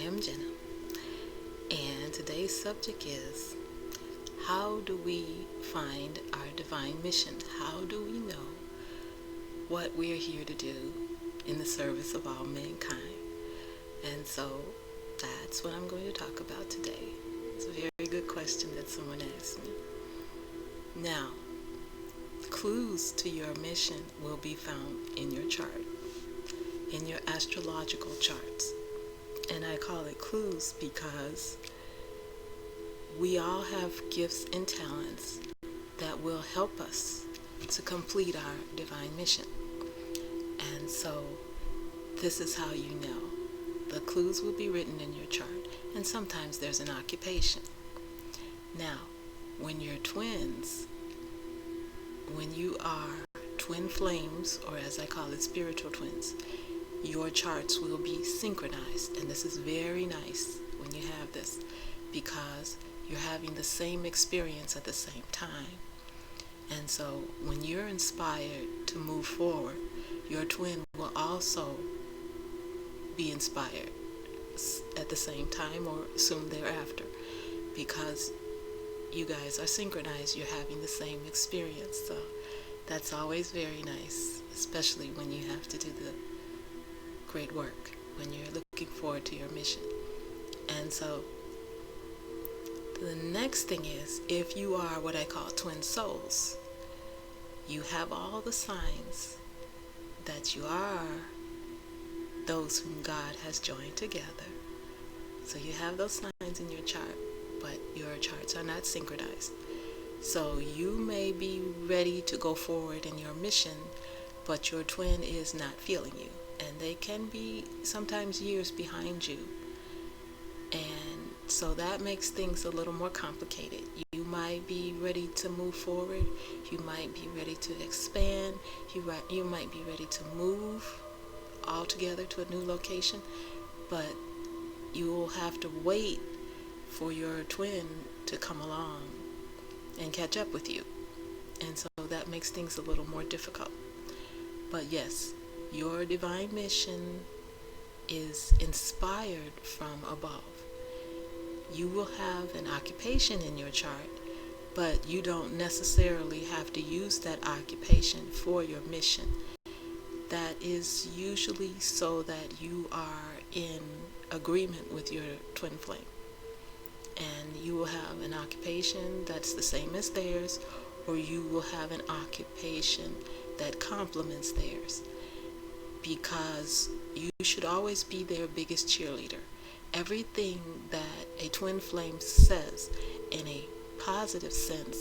am Jenna, and today's subject is, how do we find our divine mission? How do we know what we are here to do in the service of all mankind? And so that's what I'm going to talk about today. It's a very good question that someone asked me. Now, clues to your mission will be found in your chart, in your astrological charts. And I call it clues because we all have gifts and talents that will help us to complete our divine mission. And so this is how you know. The clues will be written in your chart, and sometimes there's an occupation. Now, when you're twins, when you are twin flames, or as I call it, spiritual twins, your charts will be synchronized. And this is very nice when you have this, because you're having the same experience at the same time. And so when you're inspired to move forward, your twin will also be inspired at the same time or soon thereafter, because you guys are synchronized. You're having the same experience. So that's always very nice, especially when you have to do the great work, when you're looking forward to your mission. And so the next thing is, if you are what I call twin souls, you have all the signs that you are those whom God has joined together. So you have those signs in your chart, but your charts are not synchronized. So you may be ready to go forward in your mission, but your twin is not feeling you. And they can be sometimes years behind you. And so that makes things a little more complicated. You might be ready to move forward. You might be ready to expand. You might be ready to move altogether to a new location. But you will have to wait for your twin to come along and catch up with you. And so that makes things a little more difficult. But yes, your divine mission is inspired from above. You will have an occupation in your chart, but you don't necessarily have to use that occupation for your mission. That is usually so that you are in agreement with your twin flame. And you will have an occupation that's the same as theirs, or you will have an occupation that complements theirs, because you should always be their biggest cheerleader. Everything that a twin flame says in a positive sense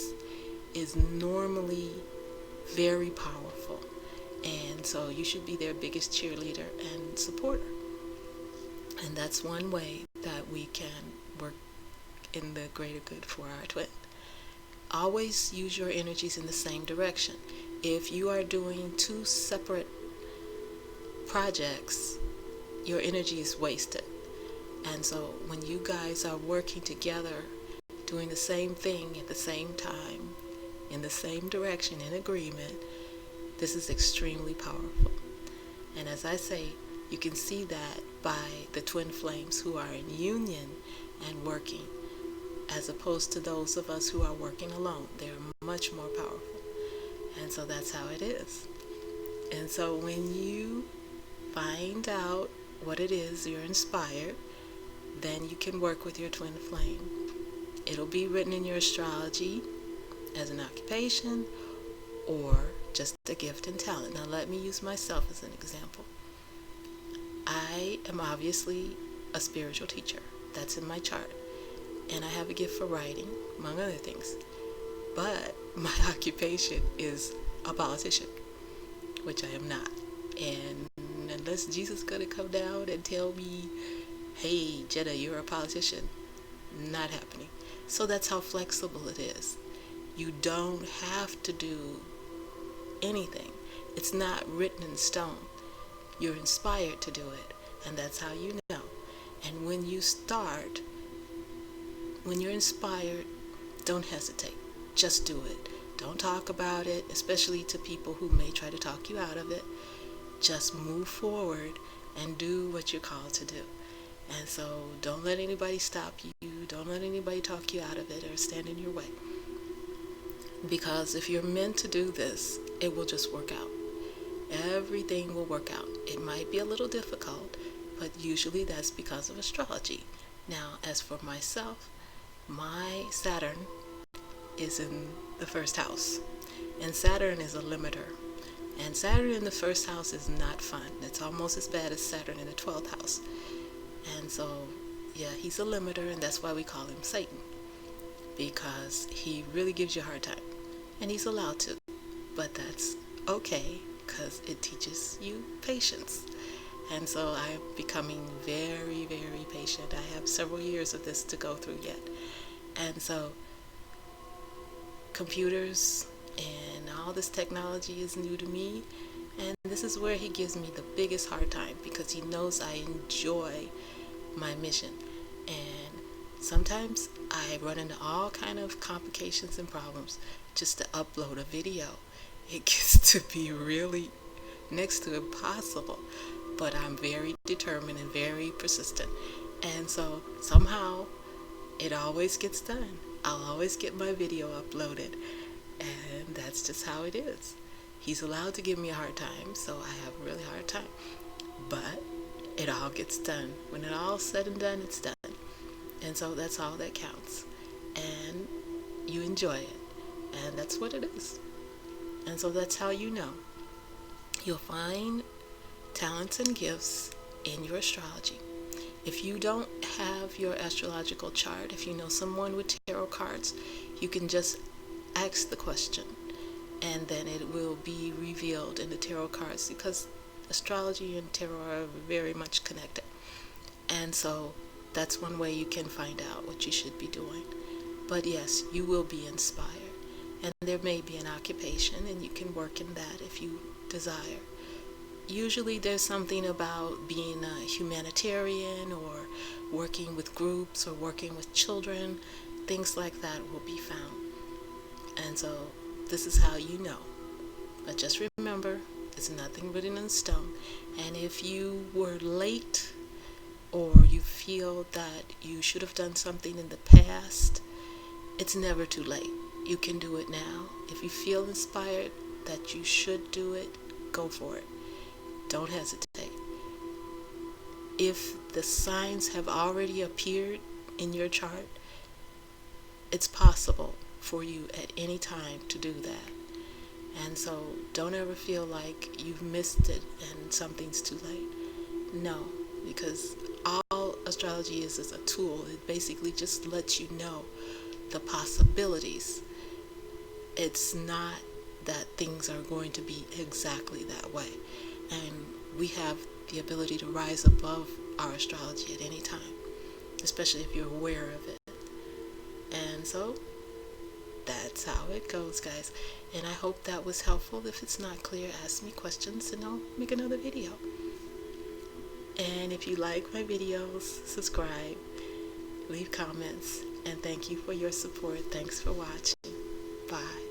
is normally very powerful. And so you should be their biggest cheerleader and supporter. And that's one way that we can work in the greater good for our twin. Always use your energies in the same direction. If you are doing two separate projects, your energy is wasted. And so when you guys are working together, doing the same thing at the same time, in the same direction, in agreement, this is extremely powerful. And as I say, you can see that by the twin flames who are in union and working, as opposed to those of us who are working alone. They're much more powerful. And so that's how it is. And so when you find out what it is you're inspired, then you can work with your twin flame. It'll be written in your astrology as an occupation or just a gift and talent. Now let me use myself as an example. I am obviously a spiritual teacher. That's in my chart. And I have a gift for writing, among other things. But my occupation is a politician, which I am not. And unless Jesus is going to come down and tell me, hey, Jenna, you're a politician, not happening. So that's how flexible it is. You don't have to do anything. It's not written in stone. You're inspired to do it, and that's how you know. And when you start, when you're inspired, don't hesitate. Just do it. Don't talk about it, especially to people who may try to talk you out of it. Just move forward and do what you're called to do. And so don't let anybody stop you. Don't let anybody talk you out of it or stand in your way. Because if you're meant to do this, it will just work out. Everything will work out. It might be a little difficult, but usually that's because of astrology. Now, as for myself, my Saturn is in the first house. And Saturn is a limiter. And Saturn in the first house is not fun. It's almost as bad as Saturn in the 12th house. And so, yeah, he's a limiter, and that's why we call him Satan. Because he really gives you a hard time. And he's allowed to. But that's okay, because it teaches you patience. And so I am becoming very, very patient. I have several years of this to go through yet. And so computers and all this technology is new to me. And this is where he gives me the biggest hard time, because he knows I enjoy my mission. And sometimes I run into all kind of complications and problems just to upload a video. It gets to be really next to impossible, but I'm very determined and very persistent. And so somehow it always gets done. I'll always get my video uploaded, and that's just how it is. He's allowed to give me a hard time, so I have a really hard time. But it all gets done. When it all's said and done, it's done. And so that's all that counts. And you enjoy it. And that's what it is. And so that's how you know. You'll find talents and gifts in your astrology. If you don't have your astrological chart, if you know someone with tarot cards, you can just ask the question, and then it will be revealed in the tarot cards, because astrology and tarot are very much connected. And so that's one way you can find out what you should be doing. But yes, you will be inspired. And there may be an occupation, and you can work in that if you desire. Usually there's something about being a humanitarian or working with groups or working with children. Things like that will be found. And so this is how you know. But just remember, it's nothing written in stone. And if you were late, or you feel that you should have done something in the past, it's never too late. You can do it now. If you feel inspired that you should do it, go for it. Don't hesitate. If the signs have already appeared in your chart, it's possible for you at any time to do that. And so don't ever feel like you've missed it and something's too late. No, because all astrology is a tool. It basically just lets you know the possibilities. It's not that things are going to be exactly that way. And we have the ability to rise above our astrology at any time, especially if you're aware of it. And so that's how it goes, guys. And I hope that was helpful. If it's not clear, ask me questions and I'll make another video. And if you like my videos, subscribe, leave comments, and thank you for your support. Thanks for watching. Bye.